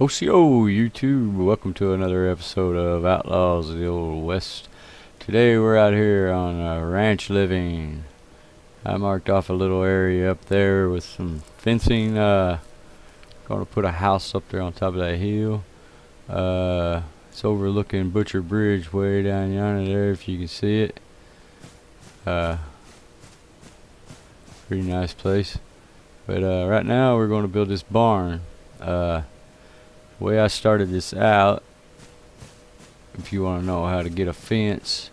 OCO YouTube, welcome to another episode of Outlaws of the Old West. Today we're out here on ranch living. I marked off a little area up there with some fencing. Gonna put a house up there on top of that hill. It's overlooking Butcher Bridge way down yonder there, if you can see it. Pretty nice place. But right now we're going to build this barn. The way I started this out, if you want to know how to get a fence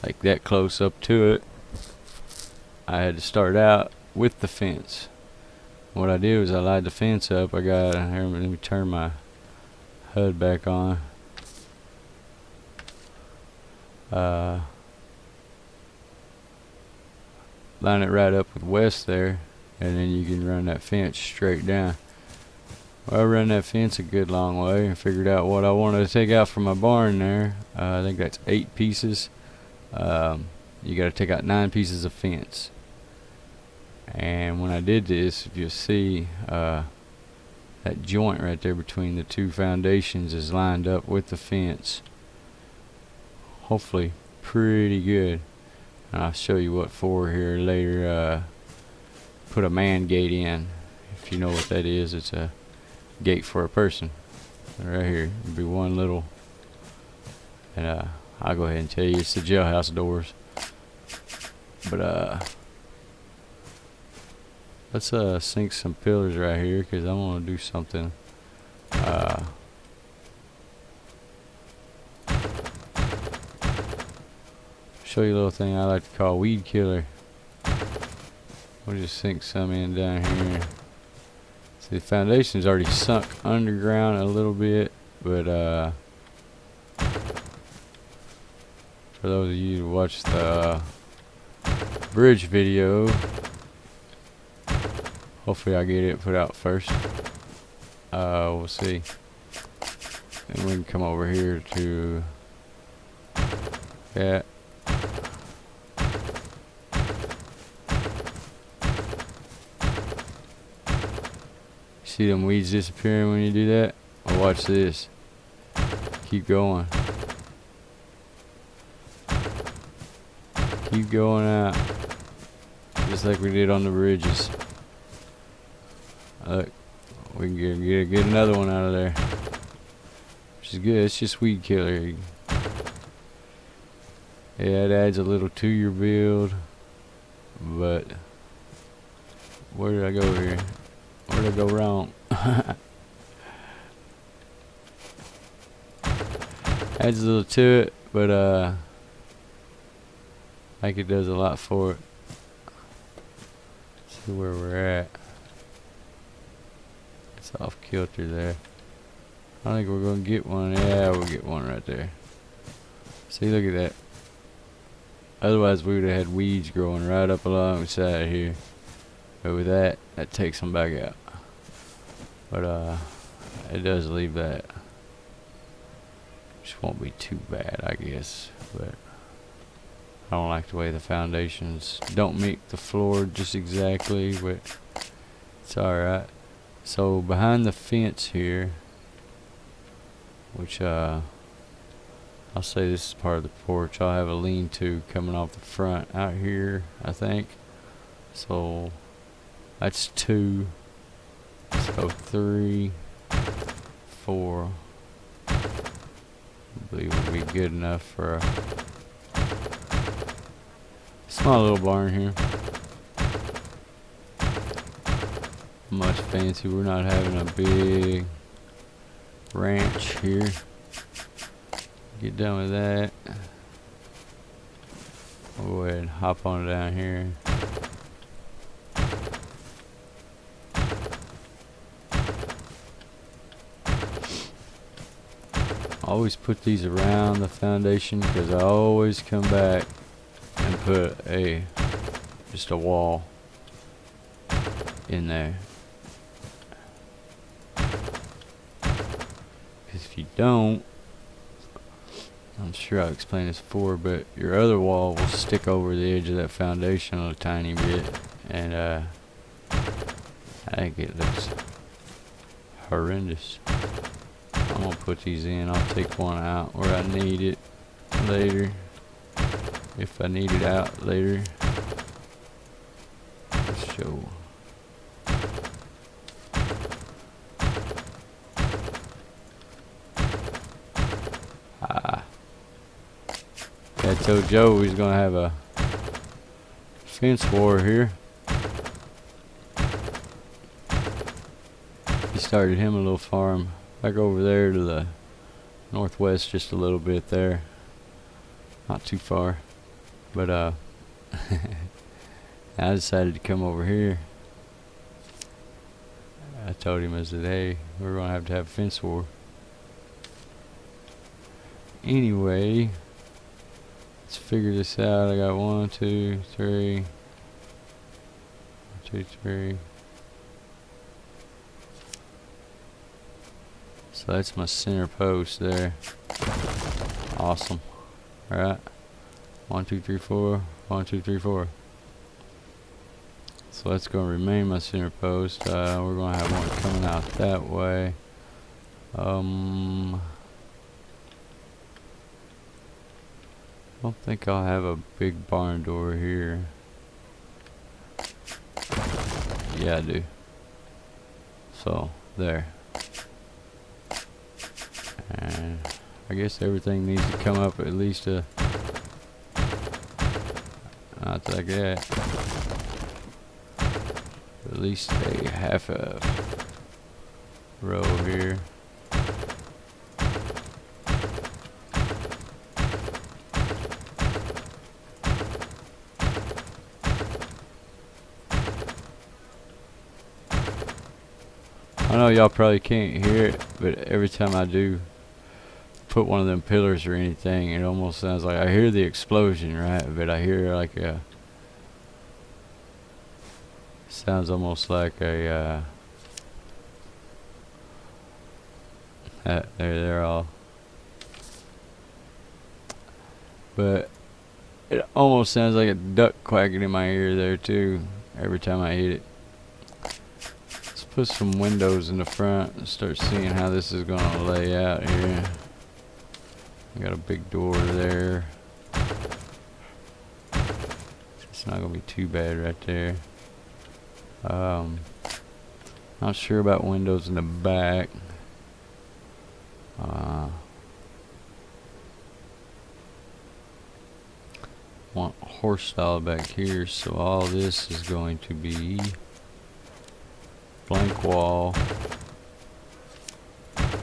like that close up to it, I had to start out with the fence. What I did was I lined the fence up. Here, let me turn my HUD back on. Line it right up with west there, and then you can run that fence straight down. Well, I ran that fence a good long way and figured out what I wanted to take out from my barn there. I think that's 8 pieces. You got to take out 9 pieces of fence. And when I did this, if you see, that joint right there between the two foundations is lined up with the fence. Hopefully pretty good. And I'll show you what for here later. Put a man gate in. If you know what that is, it's a gate for a person. Right here, it'll be one little, and I'll go ahead and tell you it's the jailhouse doors. But let's sink some pillars right here, because I want to do something. Show you a little thing I like to call weed killer. We'll just sink some in down here. See, the foundation's already sunk underground a little bit, but for those of you who watch the bridge video, hopefully I get it put out first. We'll see. And we can come over here to that. See them weeds disappearing when you do that? Well, watch this. Keep going. Keep going out. Just like we did on the bridges. Look, we can get another one out of there. Which is good. It's just weed killer. Yeah, it adds a little to your build. But where did I go here? Where did I go wrong? Adds a little to it, but I think it does a lot for it. See where we're at. It's off kilter there. I think we're gonna get one. Yeah, we'll get one right there. See, look at that. Otherwise we would have had weeds growing right up along the side here. But with that takes them back out. But it does leave that. Which won't be too bad, I guess. But I don't like the way the foundations don't make the floor just exactly, but it's alright. So behind the fence here, which I'll say this is part of the porch, I'll have a lean-to coming off the front out here, I think. So that's 2. So 3, 4. I believe would be good enough for a small little barn here. Much fancy. We're not having a big ranch here. Get done with that. We'll go ahead and hop on down here. I always put these around the foundation because I always come back and put just a wall in there. Because if you don't, I'm sure I've explained this before, but your other wall will stick over the edge of that foundation a tiny bit, and I think it looks horrendous. I'm gonna put these in. I'll take one out where I need it later. If I need it out later. Let's show. I told Joe we was gonna have a fence war here. He started him a little farm back over there to the northwest, just a little bit there, not too far. But I decided to come over here. I told him, I said, hey, we're gonna have to have a fence war. Anyway, let's figure this out. I got 1, 2, 3. 1, 2, 3. So that's my center post there. Awesome. Alright. 1, 2, 3, 4. 1, 2, 3, 4. So that's going to remain my center post. We're going to have one coming out that way. I don't think I'll have a big barn door here. Yeah, I do. So, there. And I guess everything needs to come up at least a... not like that. At least a half a row here. I know y'all probably can't hear it, but every time I do put one of them pillars or anything, it almost sounds like I hear the explosion, right? But I hear like a... sounds almost like a... they're all... But it almost sounds like a duck quacking in my ear there too, every time I hit it. Put some windows in the front and start seeing how this is going to lay out here. Got a big door there. It's not going to be too bad right there. Not sure about windows in the back. Want horse style back here, so all this is going to be blank wall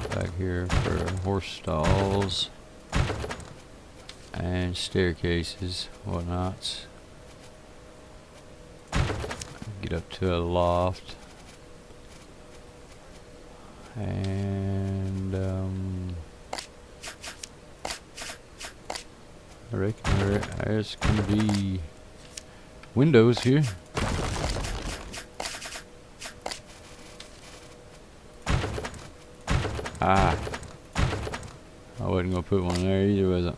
back here for horse stalls and staircases, whatnots. Get up to a loft, and I reckon there's gonna be windows here. I wasn't gonna put one there either, was I?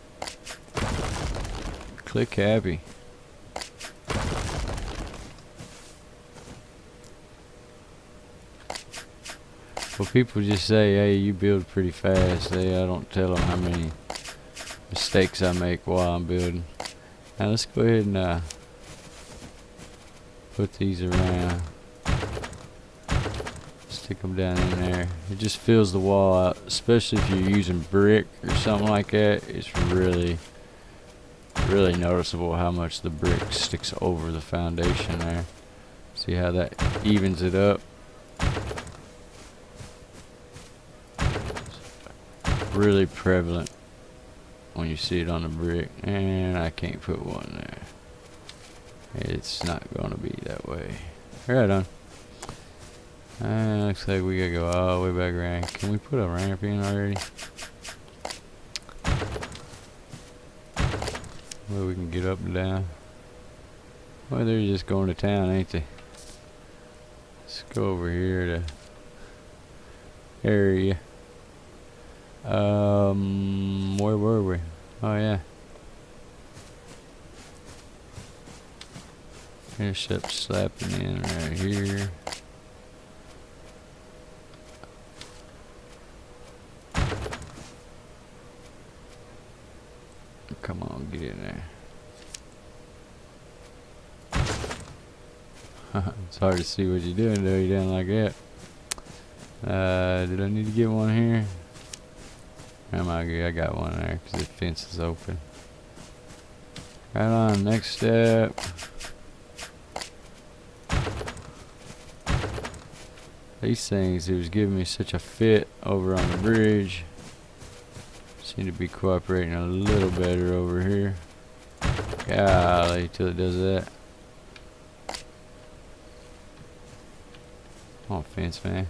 Click happy. Well, people just say, hey, you build pretty fast. I don't tell them how many mistakes I make while I'm building. Now let's go ahead and put these around. Stick them down in there. It just fills the wall out, especially if you're using brick or something like that. It's really noticeable how much the brick sticks over the foundation there. See how that evens it up? Really prevalent when you see it on the brick. And I can't put one there. It's not gonna be that way. Right on. Looks like we gotta go all the way back around. Can we put a ramp in already? Well, we can get up and down. Well, they're just going to town, ain't they? Let's go over here to area. Where were we? Oh yeah. Finish up slapping in right here. Get in there. It's hard to see what you're doing though, you're down like that. Did I need to get one here? Am I good? I got one there because the fence is open. Right on, next step. These things, it was giving me such a fit over on the bridge. Seem to be cooperating a little better over here. Golly, till it does that. Come on, fence man.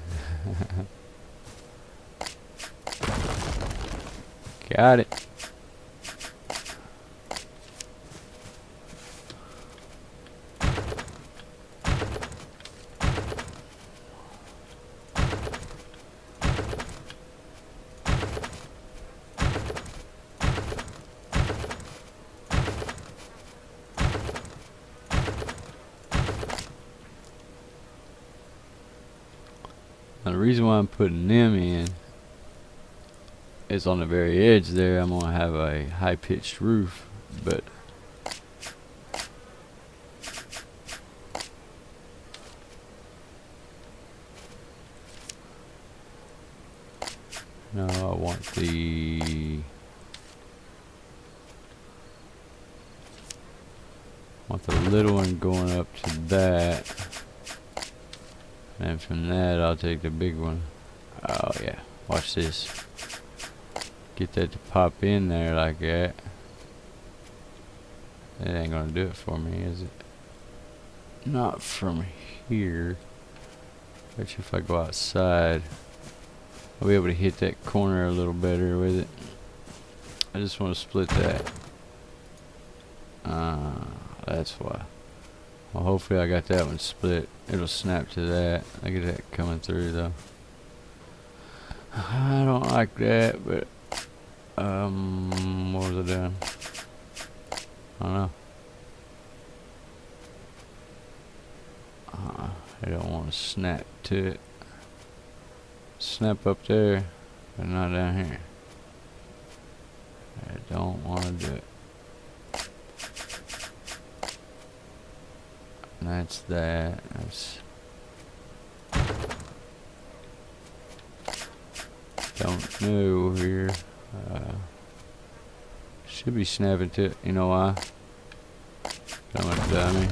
Got it. Now the reason why I'm putting them in is on the very edge there. I'm gonna have a high-pitched roof, but no, I want the little one going up to that, and from that I'll take the big one. Oh yeah, watch this. Get that to pop in there like that. It ain't gonna do it for me, is it? Not from here. Bet you if I go outside, I'll be able to hit that corner a little better with it. I just want to split that. That's why. Well, hopefully I got that one split. It'll snap to that. Look at that coming through though. I don't like that, but what was I doing? I don't know. I don't want to snap to it. Snap up there, but not down here. I don't want to do it. And that's that. That's don't know here. Should be snapping to it. You know why? I'm a dummy.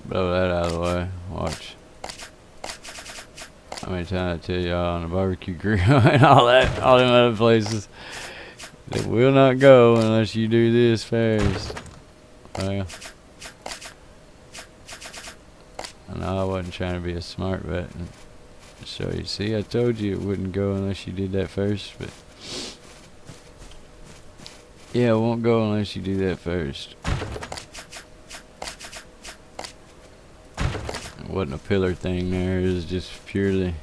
Blow that out of the way. Watch. How many times I tell y'all on the barbecue grill and all that, all them other places, it will not go unless you do this first. Well, no, I wasn't trying to be a smart vet. So you see, I told you it wouldn't go unless you did that first, but yeah, it won't go unless you do that first. It wasn't a pillar thing there, it was just purely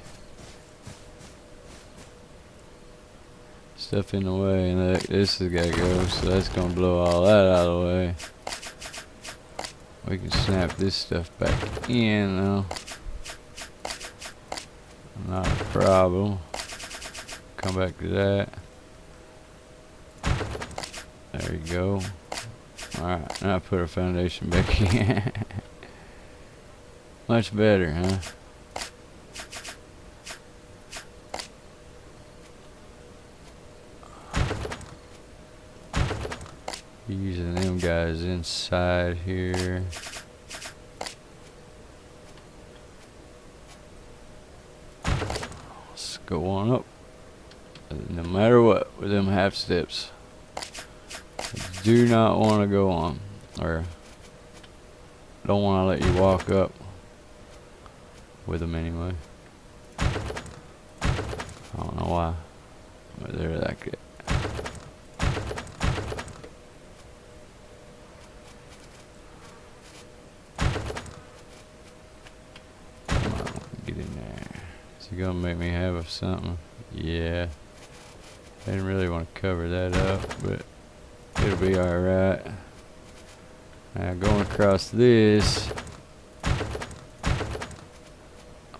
stuff in the way, and this has got to go, so that's going to blow all that out of the way. We can snap this stuff back in though. Not a problem. Come back to that. There you go. Alright, now I put our foundation back in. Much better, huh? Using them guys inside here. Let's go on up. No matter what, with them half steps. Do not want to go on, or don't want to let you walk up with them anyway. I don't know why, but they're like that. Come on, get in there. Is he gonna make me have something? Yeah. I didn't really want to cover that up, but it'll be alright. Now going across this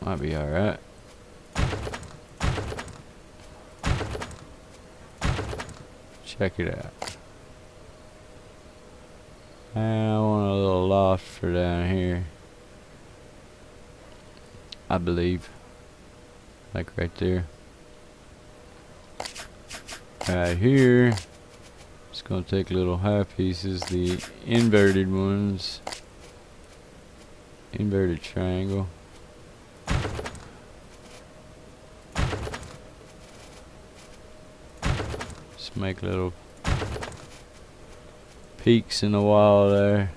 might be alright. Check it out. And I want a little loft for down here, I believe. Like right there. Right here, just gonna take little high pieces, the inverted ones. Inverted triangle. Just make little peaks in the wall there.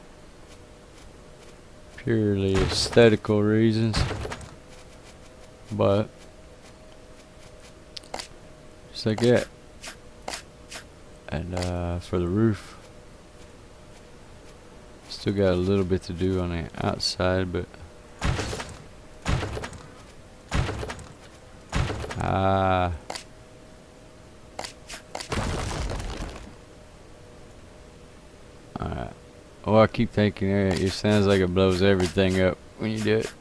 Purely aesthetical reasons. But just like that. And for the roof, still got a little bit to do on the outside, but alright. Well, I keep thinking it sounds like it blows everything up when you do it.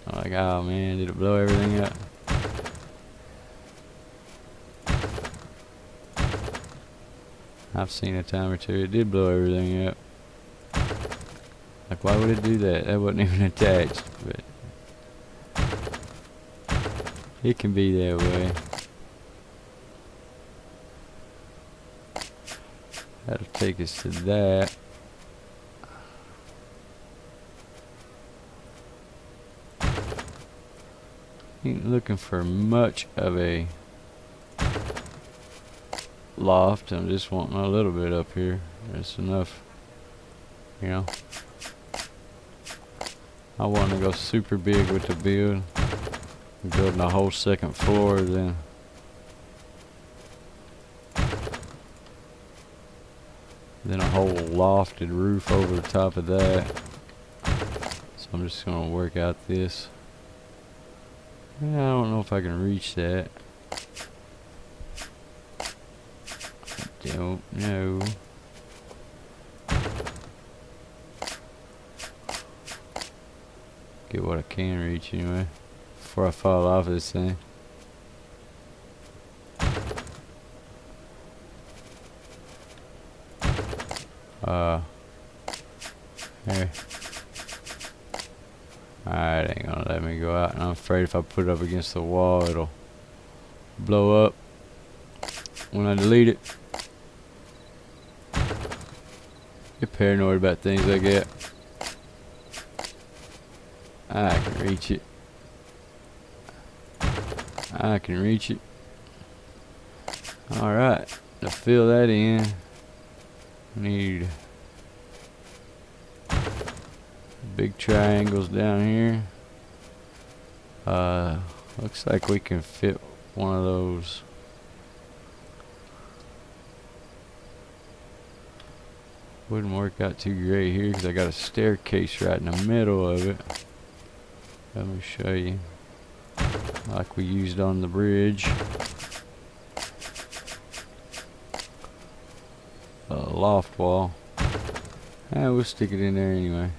I'm like, oh man, did it blow everything up? I've seen a time or two it did blow everything up. Like, why would it do that? That wasn't even attached, but it can be that way. That'll take us to that. Ain't looking for much of a loft. I'm just wanting a little bit up here. That's enough, you know. I want to go super big with the build. I'm building a whole second floor, then a whole lofted roof over the top of that. So I'm just gonna work out this. Yeah, I don't know if I can reach that. I don't know. Get what I can reach anyway, before I fall off this thing. There. Alright, ain't gonna let me go out, and I'm afraid if I put it up against the wall, it'll blow up when I delete it. Get paranoid about things like that. I can reach it. I can reach it. Alright, to fill that in, I need big triangles down here. Looks like we can fit one of those. Wouldn't work out too great here because I got a staircase right in the middle of it. Let me show you. Like we used on the bridge. A loft wall. We'll stick it in there anyway.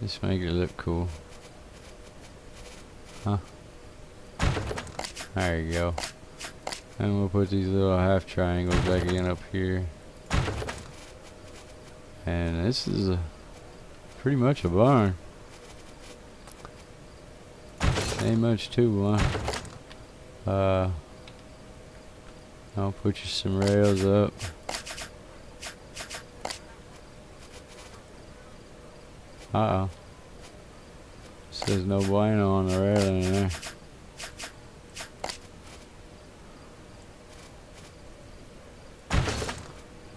Just make it look cool. Huh? There you go. And we'll put these little half triangles back in up here. And this is pretty much a barn. Ain't much to one. I'll put you some rails up. Uh-oh. Says no bueno on the railing there.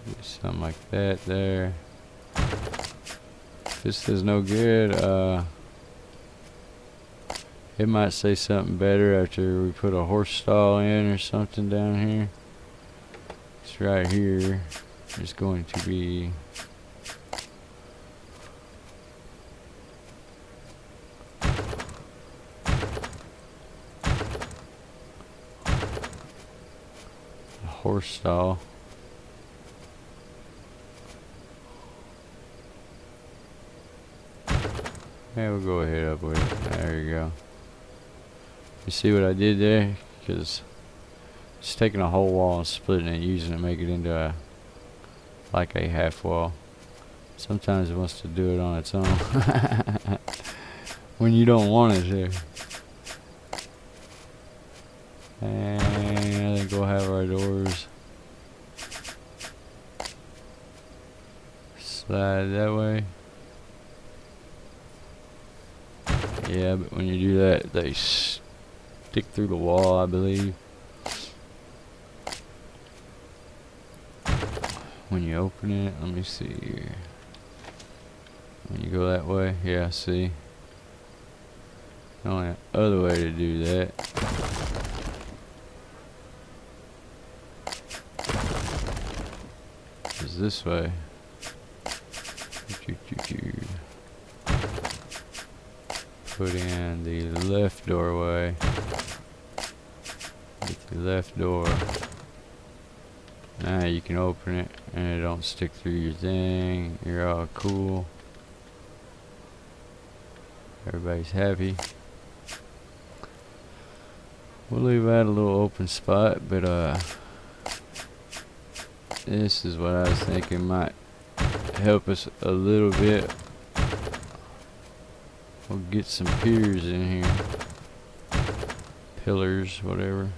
Do something like that there. If this is no good, it might say something better after we put a horse stall in or something down here. It's right here. It's going to be a horse stall. Yeah, we'll go ahead up with it. There you go. You see what I did there? Because it's taking a whole wall and splitting it, using it, make it into a like a half wall. Sometimes it wants to do it on its own when you don't want it there. And I think we'll have our doors slide that way. Yeah, but when you do that, they stick through the wall, I believe. When you open it, let me see here. When you go that way, yeah, see. The only other way to do that is this way. Put in the left doorway. Get the left door. Now you can open it and it don't stick through your thing. You're all cool. Everybody's happy. We'll leave that a little open spot, but this is what I was thinking might help us a little bit. We'll get some piers in here. Pillars, whatever.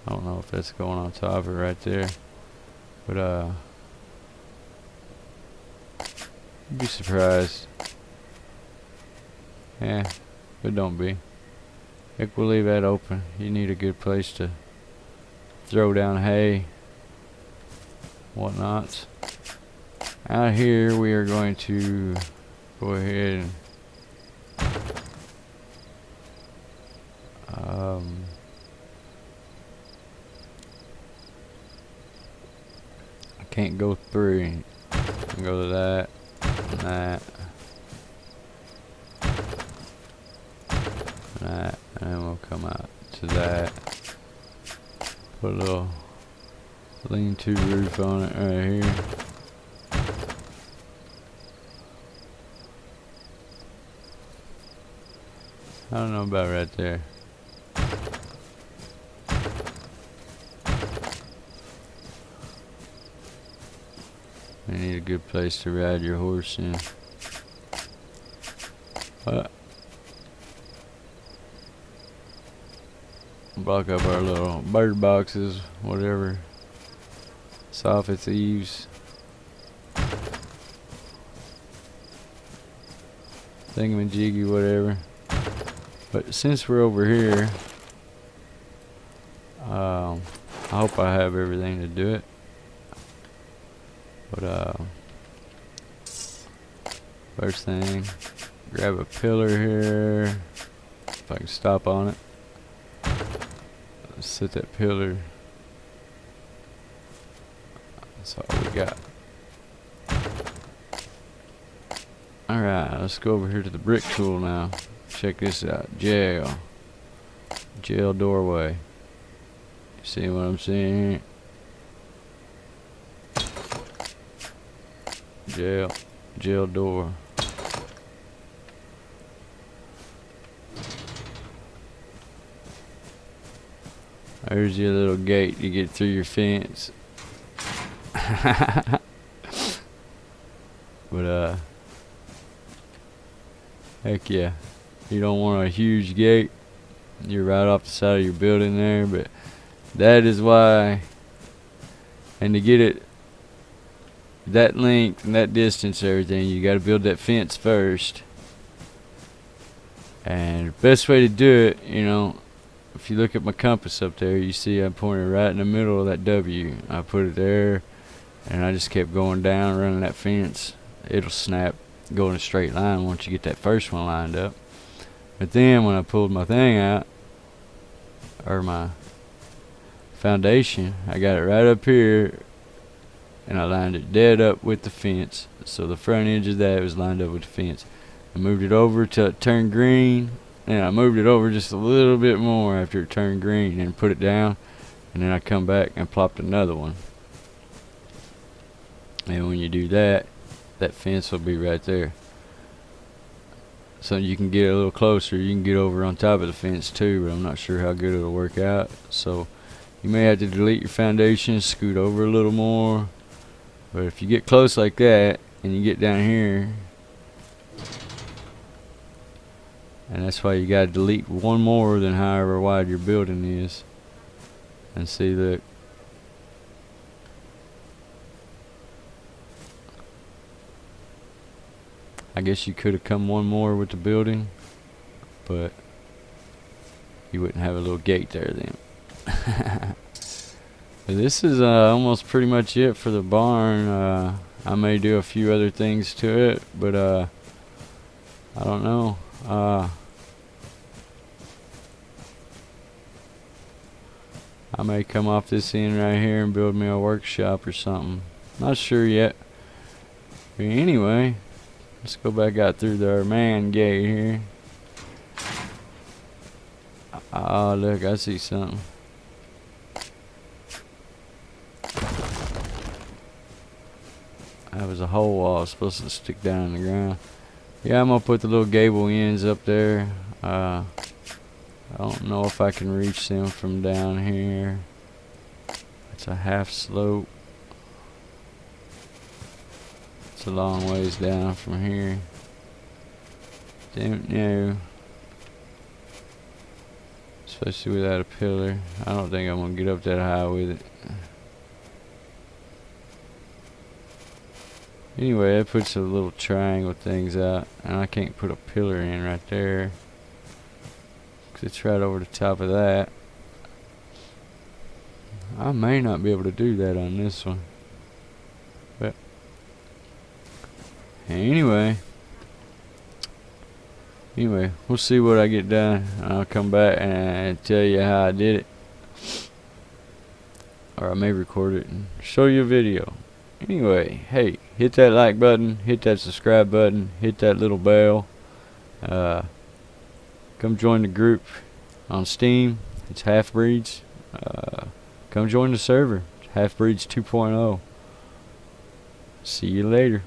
I don't know if that's going on top of it right there. But you'd be surprised. Yeah, but don't be. I think we'll leave that open. You need a good place to throw down hay, whatnot. Out here we are going to go ahead and I can't go through. I can go to that and that and that, and then we'll come out to that. Put a little lean-to roof on it right here. I don't know about right there. You need a good place to ride your horse in. Block up our little bird boxes, whatever. Soffits, eaves. Thingamajiggy, whatever. But since we're over here, I hope I have everything to do it. But first thing, grab a pillar here. If I can stop on it. Let's set that pillar. That's all we got. Alright, let's go over here to the brick tool now. Check this out. Jail doorway. You see what I'm seeing here? Jail door. There's your little gate to get through your fence. But heck yeah. You don't want a huge gate. You're right off the side of your building there, but that is why, and to get it that length and that distance and everything, you got to build that fence first. And the best way to do it, you know, if you look at my compass up there, you see I pointed right in the middle of that W. I put it there, and I just kept going down, running that fence. It'll snap, go in a straight line once you get that first one lined up. But then when I pulled my thing out, or my foundation, I got it right up here, and I lined it dead up with the fence. So the front edge of that was lined up with the fence. I moved it over till it turned green, and I moved it over just a little bit more after it turned green, and put it down, and then I come back and plopped another one. And when you do that, that fence will be right there. So you can get a little closer. You can get over on top of the fence too, but I'm not sure how good it'll work out. So You may have to delete your foundation, scoot over a little more. But if you get close like that, and you get down here, and that's why you gotta delete one more than however wide your building is. And see, look. I guess you could have come one more with the building, but you wouldn't have a little gate there then. This is almost pretty much it for the barn. I may do a few other things to it, but I don't know. I may come off this end right here and build me a workshop or something. Not sure yet. But anyway, let's go back out through our man gate here. Oh, look, I see something. That was a hole I was supposed to stick down in the ground. Yeah, I'm gonna put the little gable ends up there. I don't know if I can reach them from down here. It's a half slope. It's a long ways down from here. Don't know. Especially without a pillar. I don't think I'm gonna get up that high with it. Anyway, that puts a little triangle things out, and I can't put a pillar in right there, 'cause it's right over the top of that. I may not be able to do that on this one, but anyway, we'll see what I get done. I'll come back and tell you how I did it, or I may record it and show you a video. Anyway, hey, hit that like button, hit that subscribe button, hit that little bell. Come join the group on Steam. It's Half Breeds. Come join the server. Half Breeds 2.0. See you later.